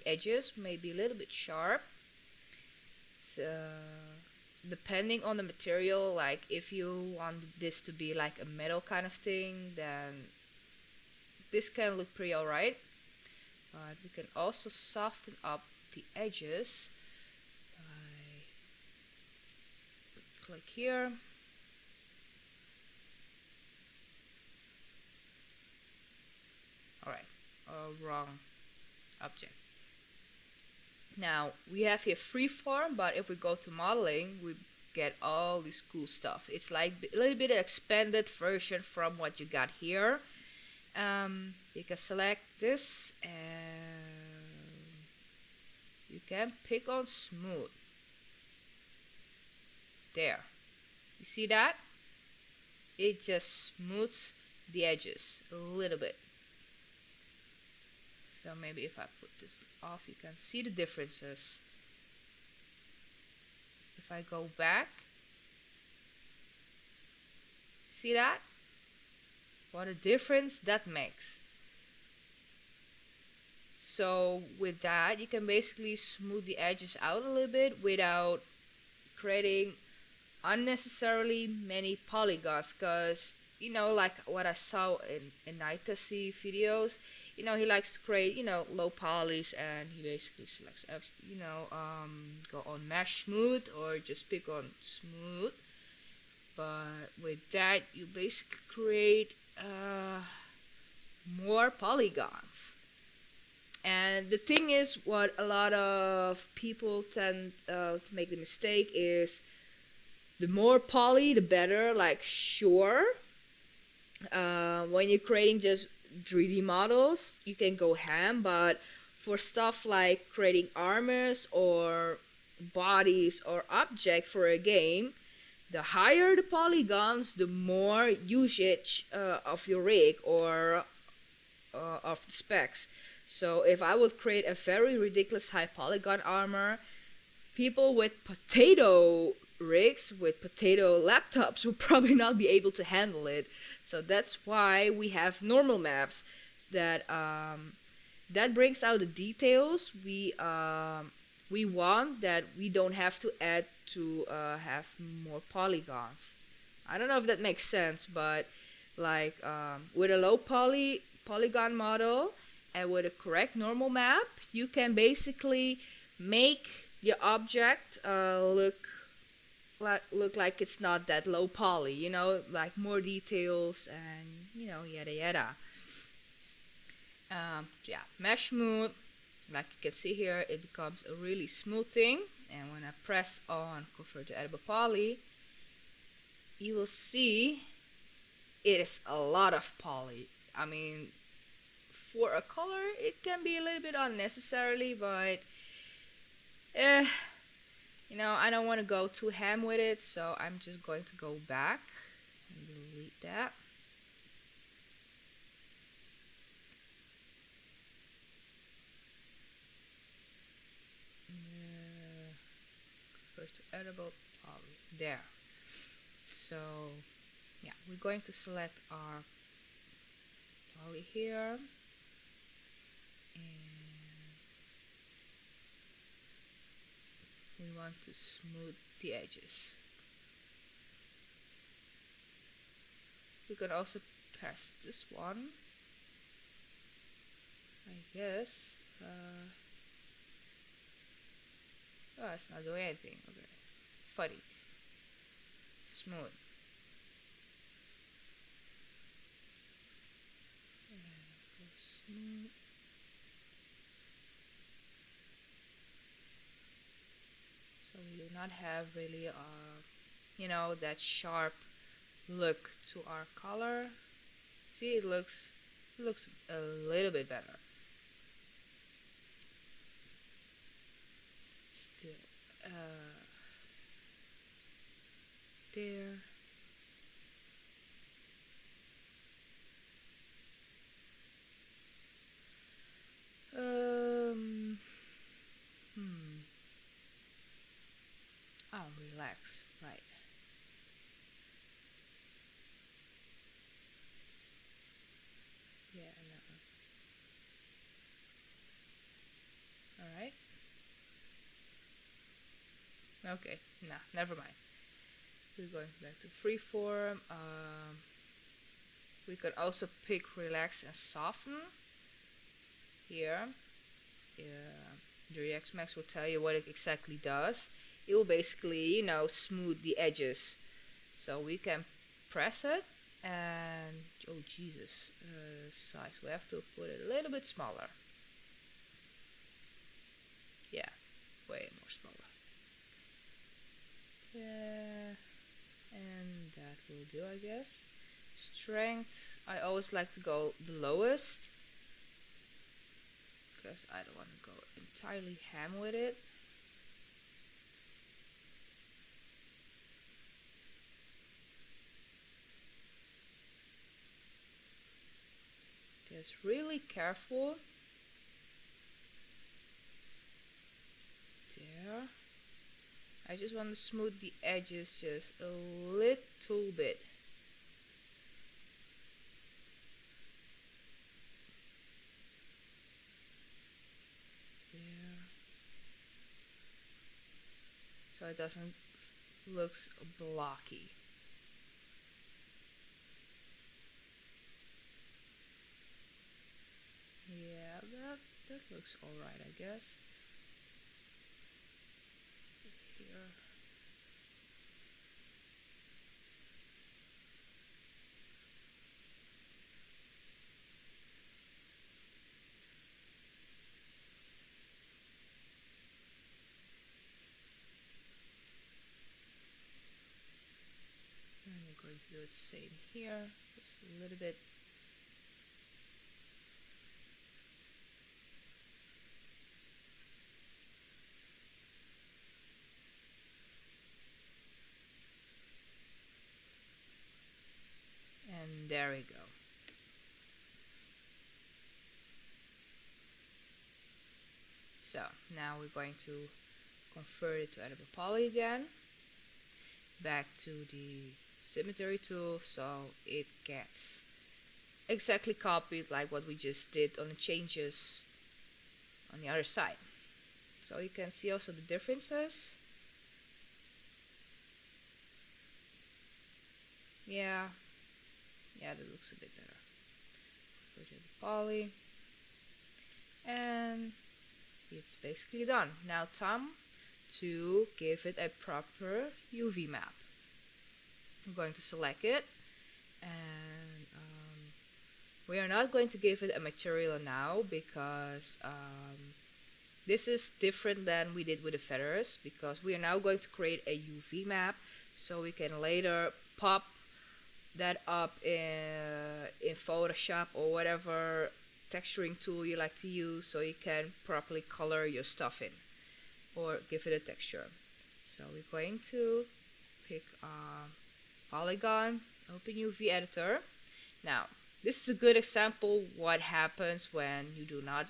edges, may be a little bit sharp. So, depending on the material, like if you want this to be like a metal kind of thing, then this can look pretty alright. But we can also soften up the edges by click here. Alright, wrong object. Now we have here freeform, but if we go to modeling, we get all this cool stuff. It's like a little bit expanded version from what you got here. You can select this and you can pick on smooth. There, you see that? It just smooths the edges a little bit. So maybe if I put this off, you can see the differences. If I go back, see that? What a difference that makes. So with that, you can basically smooth the edges out a little bit without creating unnecessarily many polygons, because you know, like what I saw in Nitasi videos, you know, he likes to create, you know, low polys, and he basically selects, you know, go on mesh smooth or just pick on smooth. But with that, you basically create more polygons. And the thing is, what a lot of people tend to make the mistake is, the more poly, the better. Like, sure, when you're creating just 3D models, you can go ham, but for stuff like creating armors or bodies or objects for a game, the higher the polygons, the more usage of your rig or of the specs. So if I would create a very ridiculous high polygon armor, people with potato rigs, with potato laptops, will probably not be able to handle it. So that's why we have normal maps that that brings out the details we want, that we don't have to add to have more polygons. I don't know if that makes sense, but like with a low polygon model and with a correct normal map, you can basically make your object look like it's not that low poly, you know, like more details and, you know, yada yada. Yeah, mesh smooth. Like you can see here, it becomes a really smooth thing. And when I press on convert to edible poly, you will see it is a lot of poly. I mean, for a color, it can be a little bit unnecessarily, but eh, you know, I don't want to go too ham with it, so I'm just going to go back and delete that. Convert to edible poly. There. So yeah, we're going to select our poly here, and we want to smooth the edges. We can also press this one, I guess. Oh, it's not doing anything. Okay, funny. Smooth. Smooth. So we do not have really you know, that sharp look to our color. See, it looks a little bit better. Still, there. Um, Oh, relax. Right. Yeah, no. Alright. Okay, nah, never mind. We're going back to freeform. We could also pick relax and soften here. The React Max will tell you what it exactly does. It will basically, you know, smooth the edges. So we can press it and, oh Jesus, size. We have to put it a little bit smaller. Yeah, way more smaller. Yeah, and that will do, I guess. Strength, I always like to go the lowest, because I don't want to go entirely ham with it. Just really careful. There. I just want to smooth the edges just a little bit. There. So it doesn't looks blocky. Yeah, that looks alright, I guess. Here. And we're going to do it same here, just a little bit. And there we go. So now we're going to convert it to edible poly again. Back to the symmetry tool, so it gets exactly copied like what we just did on the changes on the other side. So you can see also the differences. Yeah, that looks a bit better. Go to the poly, and it's basically done. Now time to give it a proper UV map. I'm going to select it, and We are not going to give it a material now because this is different than we did with the feathers, because we are now going to create a UV map so we can later pop that up in Photoshop or whatever texturing tool you like to use, so you can properly color your stuff in or give it a texture. So we're going to pick polygon, open UV editor. Now this is a good example what happens when you do not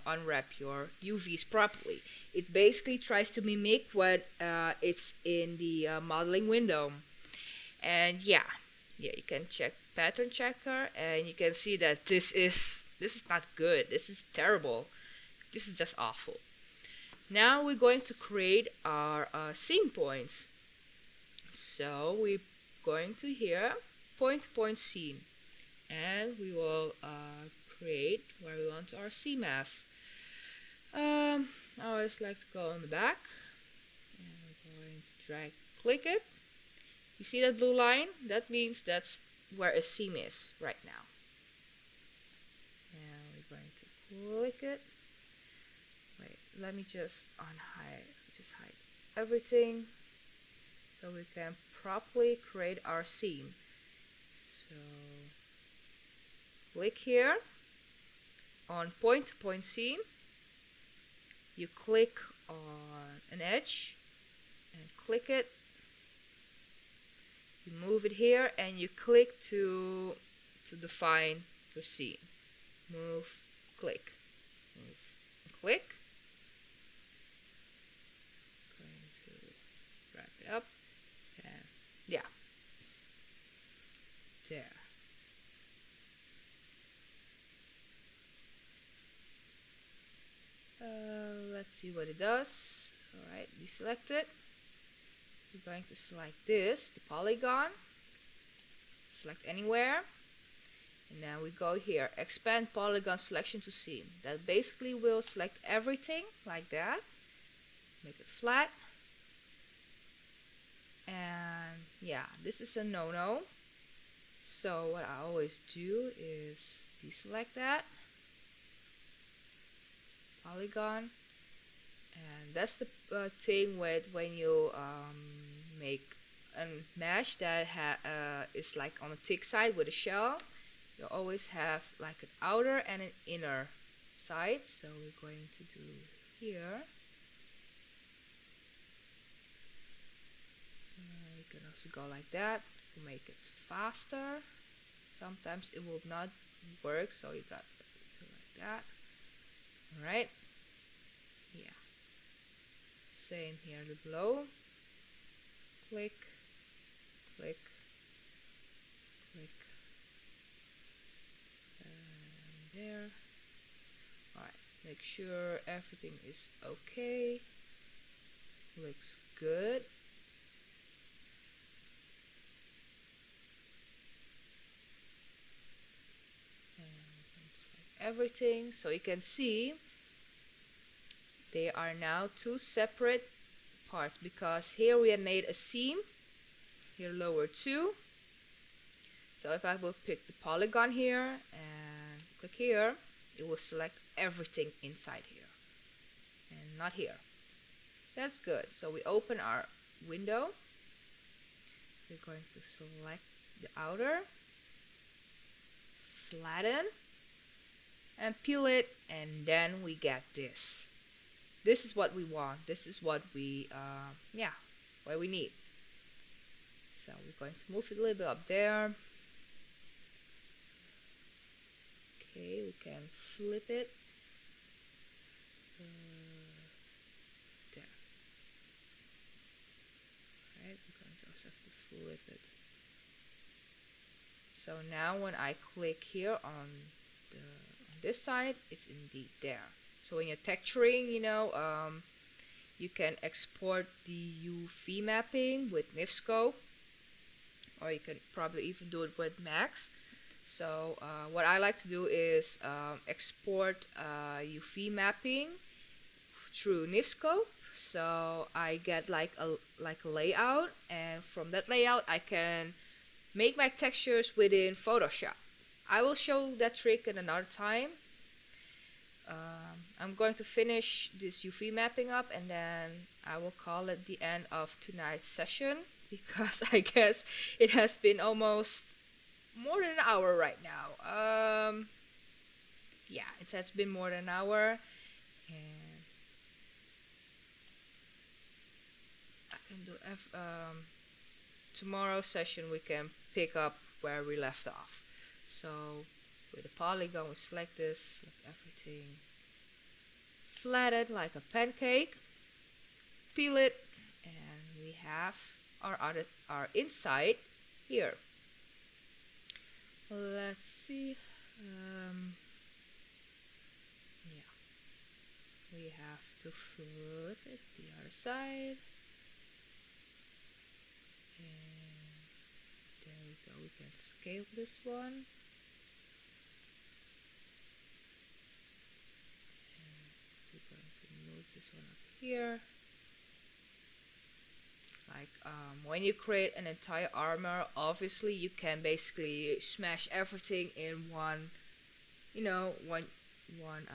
unwrap your UVs properly. It basically tries to mimic what it's in the modeling window. And yeah, you can check pattern checker and you can see that this is not good. This is terrible. This is just awful. Now we're going to create our scene points. So we're going to here point to point scene, and we will create where we want our scene map. I always like to go on the back, and we're going to drag click it. You see that blue line? That means that's where a seam is right now. And we're going to click it. Wait, let me just hide everything so we can properly create our seam. So click here on point to point seam. You click on an edge and click it. You move it here and you click to define your seam. Move, click, move, and click. Going to wrap it up, and yeah, there. Let's see what it does. Alright, deselect it. We're going to select this, the polygon. Select anywhere. And now we go here, expand polygon selection to seam. That basically will select everything like that. Make it flat. And yeah, this is a no-no. So what I always do is deselect that. Polygon. And that's the thing with when you make a mesh that is like on the thick side with a shell. You always have like an outer and an inner side. So we're going to do here. You can also go like that to make it faster. Sometimes it will not work, so you got to do like that. Alright. Yeah. Same here below. Click, click, click. And there. Alright. Make sure everything is okay. Looks good. Everything, so you can see they are now two separate parts, because here we have made a seam, here lower two. So if I will pick the polygon here and click here, it will select everything inside here and not here. That's good. So we open our window. We're going to select the outer, flatten, and peel it, and then we get this. This is what we want. This is what we, what we need. So we're going to move it a little bit up there. Okay, we can flip it. There. Alright, we're going to also have to flip it. So now when I click here on this side, it's indeed there. So when you're texturing, you can export the UV mapping with NIF or you can probably even do it with Max. So what I like to do is export UV mapping through NIF. So I get like a layout, and from that layout I can make my textures within Photoshop. I will show that trick in another time. I'm going to finish this UV mapping up, and then I will call it the end of tonight's session, because I guess it has been almost more than an hour right now. Yeah, it has been more than an hour, and I can do tomorrow's session we can pick up where we left off. So with the polygon we select this, select everything, flat it like a pancake, peel it, and we have our inside here. Let's see. Yeah, we have to flip it the other side. And there we go. We can scale this one. And we're going to move this one up here. Like when you create an entire armor, obviously you can basically smash everything in one, one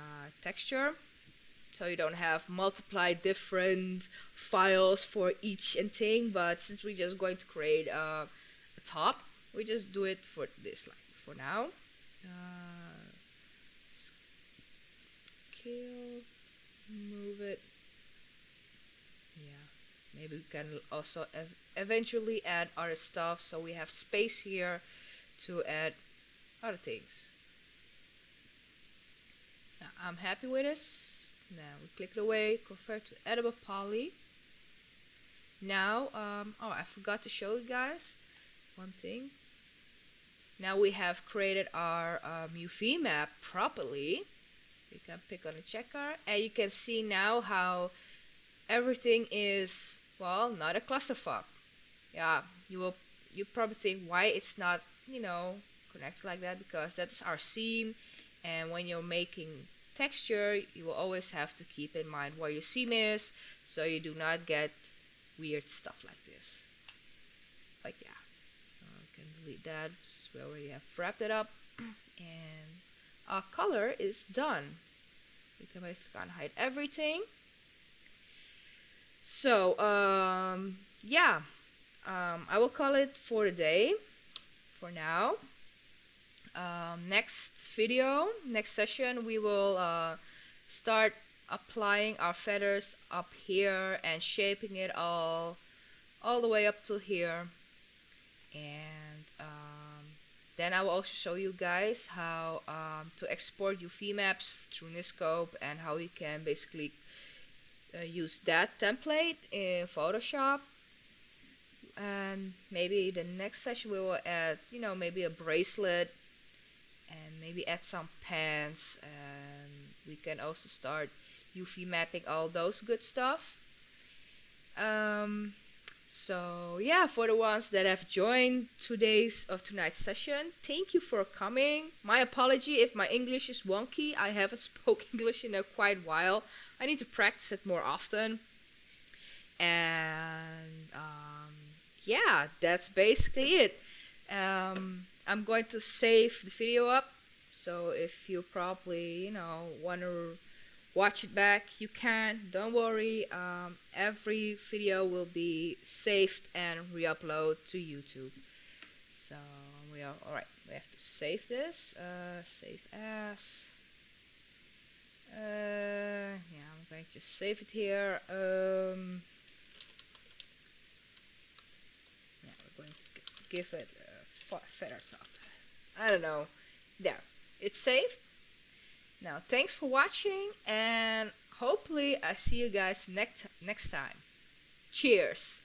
texture. So you don't have multiply different files for each and thing. But since we're just going to create a top, we just do it for this, like for now. Scale, move it. Yeah, maybe we can also eventually add other stuff, so we have space here to add other things. Now, I'm happy with this. Now we click it away, convert to editable poly. Now, oh, I forgot to show you guys one thing. Now we have created our UV map properly. You can pick on the checker, and you can see now how everything is, well, not a clusterfuck. Yeah, you probably think why it's not, connected like that, because that's our seam, and when you're making texture, you will always have to keep in mind where your seam is, so you do not get weird stuff like this. But yeah, I can delete that since we already have wrapped it up, and our color is done. You can basically hide everything. So yeah, I will call it for the day for now. Next video, next session, we will start applying our feathers up here and shaping it all the way up to here. And then I will also show you guys how to export UV maps through Niscope, and how you can basically use that template in Photoshop. And maybe the next session we will add, maybe a bracelet, and maybe add some pants, and we can also start UV mapping all those good stuff. So yeah, for the ones that have joined tonight's session, thank you for coming. My apology if my English is wonky. I haven't spoken English in a quite while. I need to practice it more often. And yeah, that's basically it. I'm going to save the video up, so if you probably want to watch it back, you can. Don't worry. Every video will be saved and re-upload to YouTube. So we are alright. We have to save this. Save as. Yeah, I'm going to just save it here. Yeah, we're going to give it a feather top. I don't know. There, it's saved. Now, thanks for watching, and hopefully I see you guys next time. Cheers!